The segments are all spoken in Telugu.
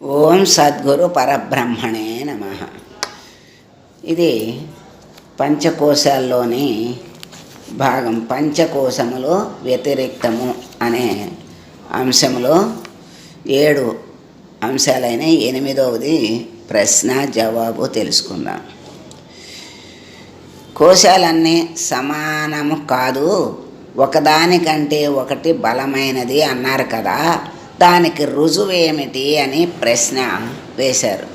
ఓం సద్గురు పరబ్రహ్మణే నమ. ఇది పంచకోశాల్లోని భాగం. పంచకోశములు వ్యతిరిక్తము అనే అంశంలో 7 అంశాలైన 8వది ప్రశ్న జవాబు తెలుసుకుందాం. కోశాలన్నీ సమానము కాదు, ఒకదానికంటే ఒకటి బలమైనది అన్నారు కదా, దానికి రుజువేమిటి అని ప్రశ్న వేశారు.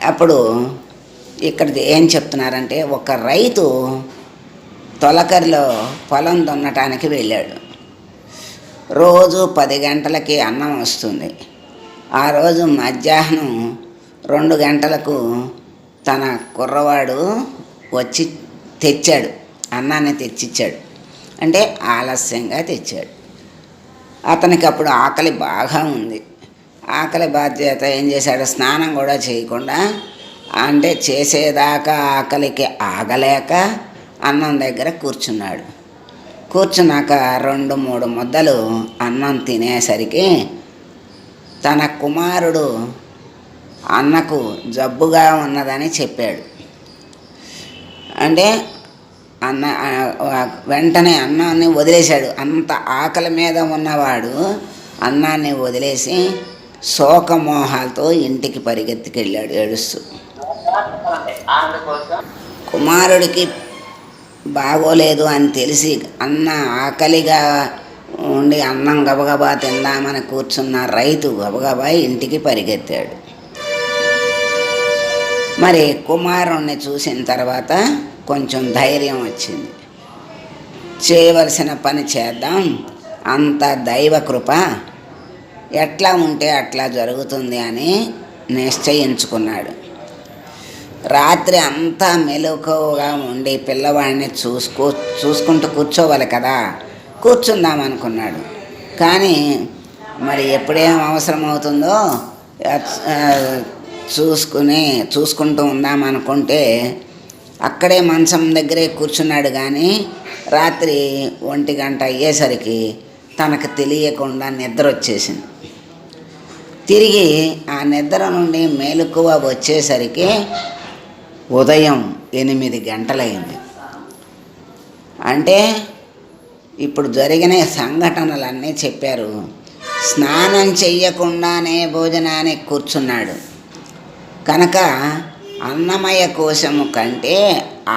అప్పుడు ఇక్కడ ఏం చెప్తున్నారంటే, ఒక రైతు తొలకరిలో పొలం దున్నటానికి వెళ్ళాడు. రోజు 10 గంటలకి అన్నం వస్తుంది. ఆ రోజు మధ్యాహ్నం 2 గంటలకు తన కుర్రవాడు వచ్చి తెచ్చాడు, అన్నాన్ని తెచ్చిచ్చాడు. అంటే ఆలస్యంగా తెచ్చాడు. అతనికి అప్పుడు ఆకలి బాగా ఉంది. ఆకలి బాధ్యత ఏం చేశాడు, స్నానం కూడా చేయకుండా, అంటే చేసేదాకా ఆకలికి ఆగలేక అన్నం దగ్గర కూర్చున్నాడు. కూర్చున్నాక 2-3 ముద్దలు అన్నం తినేసరికి తన కుమారుడు అన్నకు జబ్బుగా ఉన్నదని చెప్పాడు. అంటే వెంటనే అన్నాన్ని వదిలేశాడు. అంత ఆకలి మీద ఉన్నవాడు అన్నాన్ని వదిలేసి శోకమోహాలతో ఇంటికి పరిగెత్తుకెళ్ళాడు ఏడుస్తూ. కుమారుడికి బాగోలేదు అని తెలిసి ఆకలిగా ఉండి అన్నం గబగబా తిందామని కూర్చున్న రైతు గబగబా ఇంటికి పరిగెత్తాడు. మరి కుమారుణ్ణి చూసిన తర్వాత కొంచెం ధైర్యం వచ్చింది. చేయవలసిన పని చేద్దాం, అంత దైవ కృప, ఎట్లా ఉంటే అట్లా జరుగుతుంది అని నిశ్చయించుకున్నాడు. రాత్రి అంతా మెలకువగా ఉండి పిల్లవాడిని చూసుకుంటూ కూర్చోవాలి కదా, కూర్చుందాం అనుకున్నాడు. కానీ మరి ఎప్పుడేం అవసరం అవుతుందో చూసుకుంటూ ఉందామనుకుంటే అక్కడే మంచం దగ్గరే కూర్చున్నాడు. కానీ రాత్రి 1 గంట అయ్యేసరికి తనకు తెలియకుండా నిద్ర వచ్చేసింది. తిరిగి ఆ నిద్ర నుండి మెలకువ వచ్చేసరికి ఉదయం 8 గంటలైంది. అంటే ఇప్పుడు జరిగిన సంఘటనలన్నీ చెప్పారు. స్నానం చెయ్యకుండానే భోజనానికి కూర్చున్నాడు కనుక అన్నమయ కోశము కంటే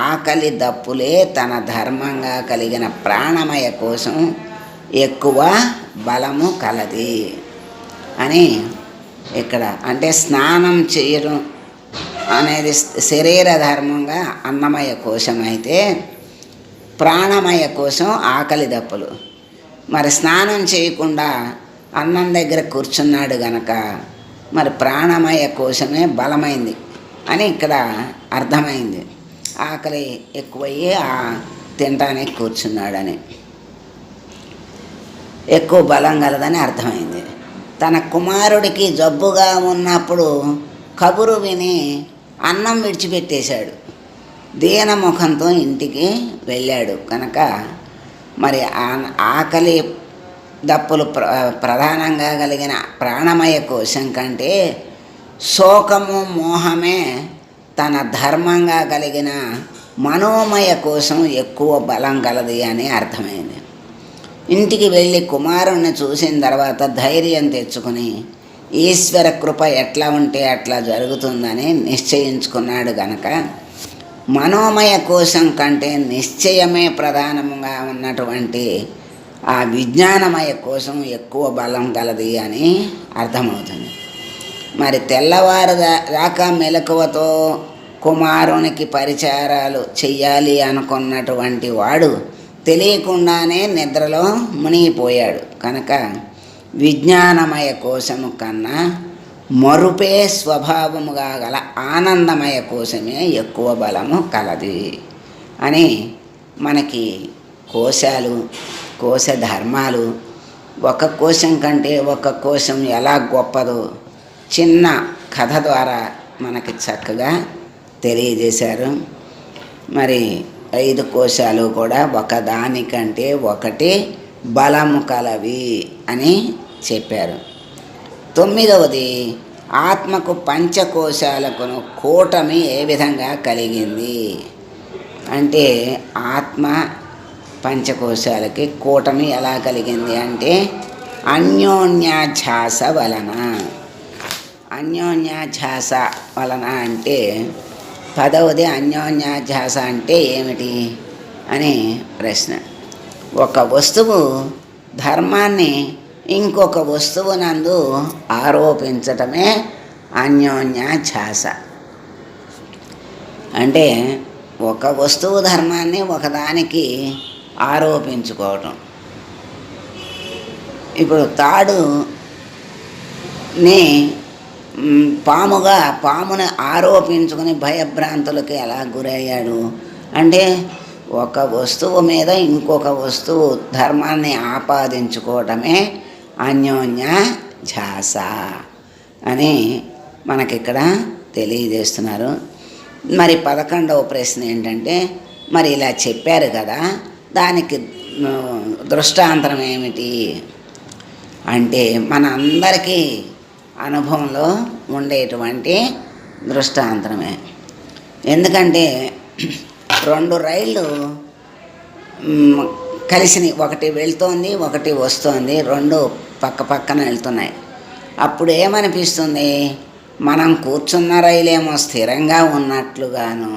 ఆకలి దప్పులే తన ధర్మంగా కలిగిన ప్రాణమయ కోశం ఎక్కువ బలము కలది అని ఇక్కడ. అంటే స్నానం చేయడం అనేది శరీర ధర్మంగా అన్నమయ కోశం అయితే, ప్రాణమయ కోశం ఆకలి దప్పులు. మరి స్నానం చేయకుండా అన్నం దగ్గర కూర్చున్నాడు గనక మరి ప్రాణమయ కోశమే బలమైంది అని ఇక్కడ అర్థమైంది. ఆకలి ఎక్కువయ్యి తినటానికి కూర్చున్నాడని, ఎక్కువ బలం కలదని అర్థమైంది. తన కుమారుడికి జబ్బుగా ఉన్నప్పుడు కబురు విని అన్నం విడిచిపెట్టేశాడు. దీనముఖంతో ఇంటికి వెళ్ళాడు కనుక మరి ఆకలి దప్పులు ప్రధానంగా కలిగిన ప్రాణమయ కోశం కంటే శోకము మోహమే తన ధర్మంగా కలిగిన మనోమయ కోశం ఎక్కువ బలం కలది అని అర్థమైంది. ఇంటికి వెళ్ళి కుమారుణ్ణి చూసిన తర్వాత ధైర్యం తెచ్చుకుని ఈశ్వర కృప ఎట్లా ఉంటే అట్లా జరుగుతుందని నిశ్చయించుకున్నాడు గనక మనోమయ కోశం కంటే నిశ్చయమే ప్రధానంగా ఉన్నటువంటి ఆ విజ్ఞానమయ కోశం ఎక్కువ బలం కలది అని అర్థమవుతుంది. మరి తెల్లవారు దాకా మెలకువతో కుమారునికి పరిచారాలు చెయ్యాలి అనుకున్నటువంటి వాడు తెలియకుండానే నిద్రలో మునిగిపోయాడు కనుక విజ్ఞానమయ కోశము కన్నా మరుపే స్వభావముగా గల ఆనందమయ కోశమే ఎక్కువ బలము కలది అని మనకి కోశాలు, కోశ ధర్మాలు, ఒక కోశం కంటే ఒక కోశం ఎలా గొప్పదో చిన్న కథ ద్వారా మనకి చక్కగా తెలియజేశారు. మరి 5 కోశాలు కూడా ఒకదానికంటే ఒకటి బలము కలవి అని చెప్పారు. తొమ్మిదవది, ఆత్మకు పంచకోశాలకును కూటమి ఏ విధంగా కలిగింది అంటే, ఆత్మ పంచకోశాలకి కూటమి ఎలా కలిగింది అంటే అన్యోన్యాధ్యాస వలన. అన్యోన్యాధ్యాస వలన అంటే 10వది అన్యోన్యాధ్యాస అంటే ఏమిటి అని ప్రశ్న. ఒక వస్తువు ధర్మాన్ని ఇంకొక వస్తువు నందు ఆరోపించటమే అన్యోన్యాధ్యాస. అంటే ఒక వస్తువు ధర్మాన్ని ఒకదానికి ఆరోపించుకోవటం. ఇప్పుడు తాడుని పాముని ఆరోపించుకుని భయభ్రాంతులకి ఎలా గురయ్యాడు అంటే, ఒక వస్తువు మీద ఇంకొక వస్తువు ధర్మాన్ని ఆపాదించుకోవటమే అన్యోన్య ధ్యాస అని మనకిక్కడ తెలియజేస్తున్నారు. మరి 11వ ప్రశ్న ఏంటంటే, మరి ఇలా చెప్పారు కదా, దానికి దృష్టాంతరం ఏమిటి అంటే, మన అందరికీ అనుభవంలో ఉండేటువంటి దృష్టాంతరమే. ఎందుకంటే 2 రైళ్ళు కలిసినాయి, ఒకటి వెళ్తోంది ఒకటి వస్తోంది, 2 పక్క పక్కన వెళ్తున్నాయి. అప్పుడు ఏమనిపిస్తుంది, మనం కూర్చున్న రైలేమో స్థిరంగా ఉన్నట్లుగాను,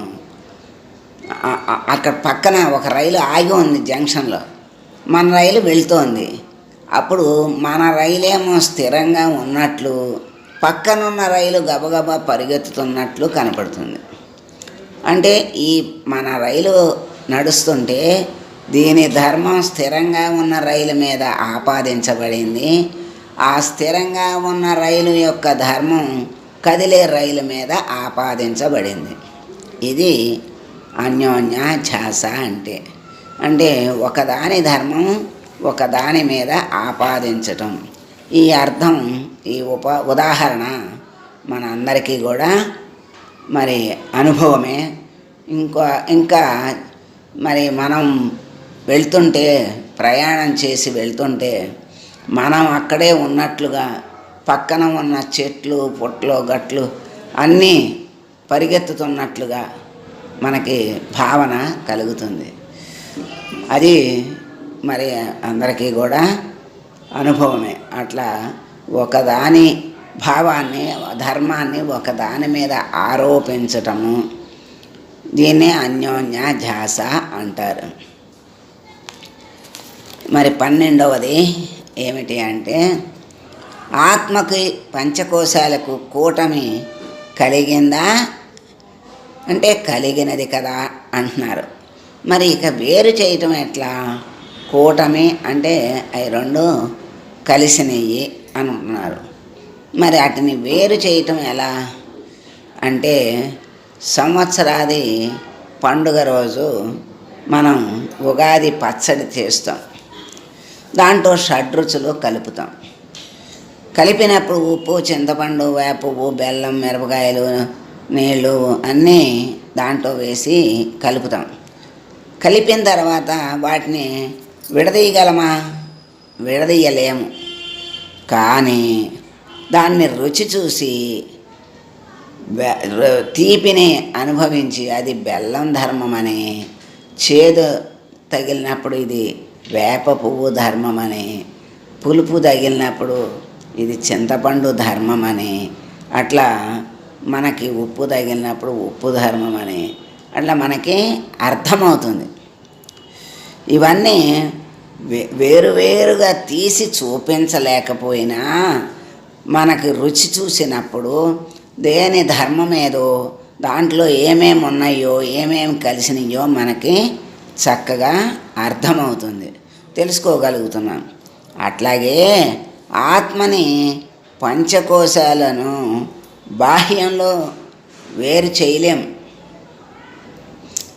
అక్కడ పక్కన ఒక రైలు ఆగి ఉంది జంక్షన్లో, మన రైలు వెళ్తోంది. అప్పుడు మన రైలేమో స్థిరంగా ఉన్నట్లు, పక్కనున్న రైలు గబగబా పరిగెత్తుతున్నట్లు కనపడుతుంది. అంటే ఈ మన రైలు నడుస్తుంటే దీని ధర్మం స్థిరంగా ఉన్న రైలు మీద ఆపాదించబడింది, ఆ స్థిరంగా ఉన్న రైలు యొక్క ధర్మం కదిలే రైలు మీద ఆపాదించబడింది. ఇది అన్యోన్యాధ్యాస అంటే. అంటే ఒకదాని ధర్మం ఒకదాని మీద ఆపాదించటం. ఈ అర్థం, ఈ ఉదాహరణ మన అందరికీ కూడా మరి అనుభవమే. ఇంకా మరి మనం వెళ్తుంటే, ప్రయాణం చేసి వెళ్తుంటే, మనం అక్కడే ఉన్నట్లుగా పక్కన ఉన్న చెట్లు పుట్లు గట్లు అన్నీ పరిగెత్తుతున్నట్లుగా మనకి భావన కలుగుతుంది. అది మరి అందరికీ కూడా అనుభవమే. అట్లా ఒకదాని భావాన్ని, ధర్మాన్ని ఒకదాని మీద ఆరోపించటము, దీన్నే అన్యోన్యాధ్యాస అంటారు. మరి 12వది ఏమిటి అంటే, ఆత్మకి పంచకోశాలకు కూటమి కలిగిందా అంటే కలిగినది కదా అంటున్నారు. మరి ఇక వేరు చేయటం ఎట్లా? కూటమి అంటే అవి 2 కలిసినవి అంటున్నారు. మరి వాటిని వేరు చేయటం ఎలా అంటే, సంవత్సరాది పండుగ రోజు మనం ఉగాది పచ్చడి చేస్తాం, దాంట్లో షడ్రుచులు కలుపుతాం. కలిపినప్పుడు ఉప్పు, చింతపండు, వేప పువ్వు, బెల్లం, మిరపకాయలు, నీళ్ళు అన్నీ దాంట్లో వేసి కలుపుతాం. కలిపిన తర్వాత వాటిని విడదీయగలమా? విడదీయలేము. కానీ దాన్ని రుచి చూసి తీపిని అనుభవించి అది బెల్లం ధర్మమని, చేదు తగిలినప్పుడు ఇది వేప పువ్వు ధర్మమని, పులుపు తగిలినప్పుడు ఇది చింతపండు ధర్మమని, అట్లా మనకి ఉప్పు తగిలినప్పుడు ఉప్పు ధర్మమని అట్లా మనకి అర్థమవుతుంది. ఇవన్నీ వేరువేరుగా తీసి చూపించలేకపోయినా మనకి రుచి చూసినప్పుడు దేని ధర్మం ఏదో, దాంట్లో ఏమేమి ఉన్నాయో ఏమేమి కలిసినాయో మనకి చక్కగా అర్థమవుతుంది, తెలుసుకోగలుగుతున్నాం. అట్లాగే ఆత్మని పంచకోశాలను బాహ్యంలో వేరు చేయలేం.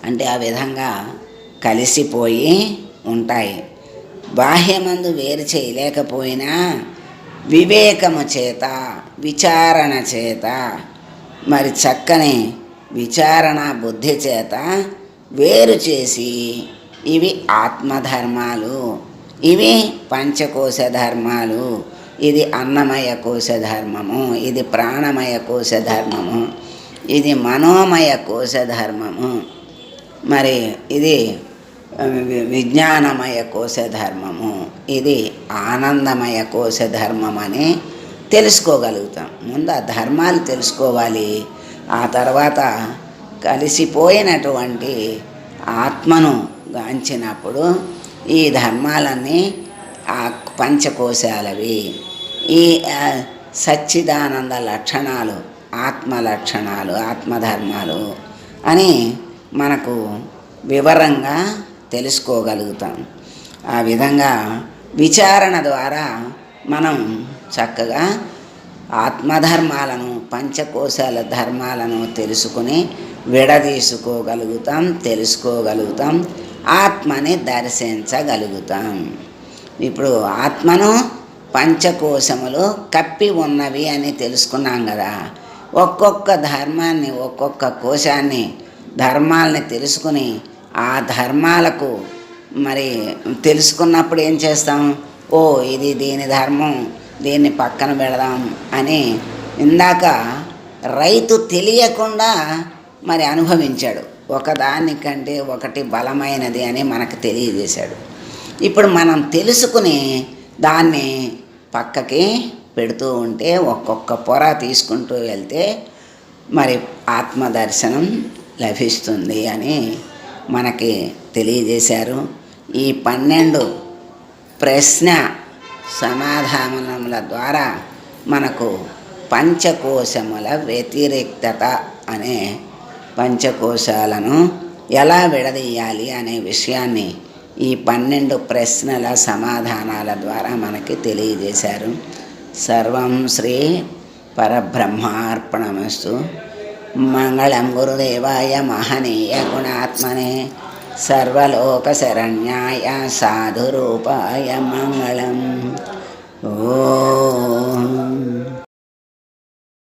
అంటే ఆ విధంగా కలిసిపోయి ఉంటాయి. బాహ్యమందు వేరు చేయలేకపోయినా వివేకము చేత, విచారణ చేత, మరి చక్కని విచారణ బుద్ధి చేత వేరు చేసి ఇవి ఆత్మధర్మాలు, ఇవి పంచకోశ ధర్మాలు, ఇది అన్నమయ కోశ ధర్మము, ఇది ప్రాణమయ కోశ ధర్మము, ఇది మనోమయ కోశ ధర్మము, మరి ఇది విజ్ఞానమయ కోశ ధర్మము, ఇది ఆనందమయ కోశ ధర్మం అని తెలుసుకోగలుగుతాం. ముందు ఆ ధర్మాలు తెలుసుకోవాలి. ఆ తర్వాత కలిసిపోయినటువంటి ఆత్మను గాంచినప్పుడు ఈ ధర్మాలన్నీ ఆ పంచకోశాలవి, ఈ సచ్చిదానంద లక్షణాలు, ఆత్మ లక్షణాలు, ఆత్మధర్మాలు అని మనకు వివరంగా తెలుసుకోగలుగుతాం. ఆ విధంగా విచారణ ద్వారా మనం చక్కగా ఆత్మధర్మాలను, పంచకోశాల ధర్మాలను తెలుసుకుని విడదీసుకోగలుగుతాం, తెలుసుకోగలుగుతాం, ఆత్మని దర్శించగలుగుతాం. ఇప్పుడు ఆత్మను పంచకోశములు కప్పి ఉన్నవి అని తెలుసుకున్నాం కదా. ఒక్కొక్క ధర్మాన్ని, ఒక్కొక్క కోశాన్ని, ధర్మాలని తెలుసుకుని ఆ ధర్మాలకు మరి తెలుసుకున్నప్పుడు ఏం చేస్తాం? ఓ ఇది దీని ధర్మం, దీన్ని పక్కన పెడదాం అని ఇందాక రైతు తెలియకుండా మరి అనుభవించాడు. ఒకదానికంటే ఒకటి బలమైనది అని మనకు తెలియజేశాడు. ఇప్పుడు మనం తెలుసుకుని దాన్ని పక్కకి పెడుతూ ఉంటే, ఒక్కొక్క పొర తీసుకుంటూ వెళ్తే మరి ఆత్మదర్శనం లభిస్తుంది అని మనకి తెలియజేశారు. ఈ 12 ప్రశ్న సమాధానముల ద్వారా మనకు పంచకోశముల వ్యతిరేక్తత అనే పంచకోశాలను ఎలా విడదీయాలి అనే విషయాన్ని ఈ 12 ప్రశ్నల సమాధానాల ద్వారా మనకి తెలియజేశారు. సర్వం శ్రీ పరబ్రహ్మార్పణమస్తు. మంగళం గురుదేవాయ మహనీయ గుణాత్మనే సర్వలోక శరణ్యాయ సాధురూపాయ మంగళం.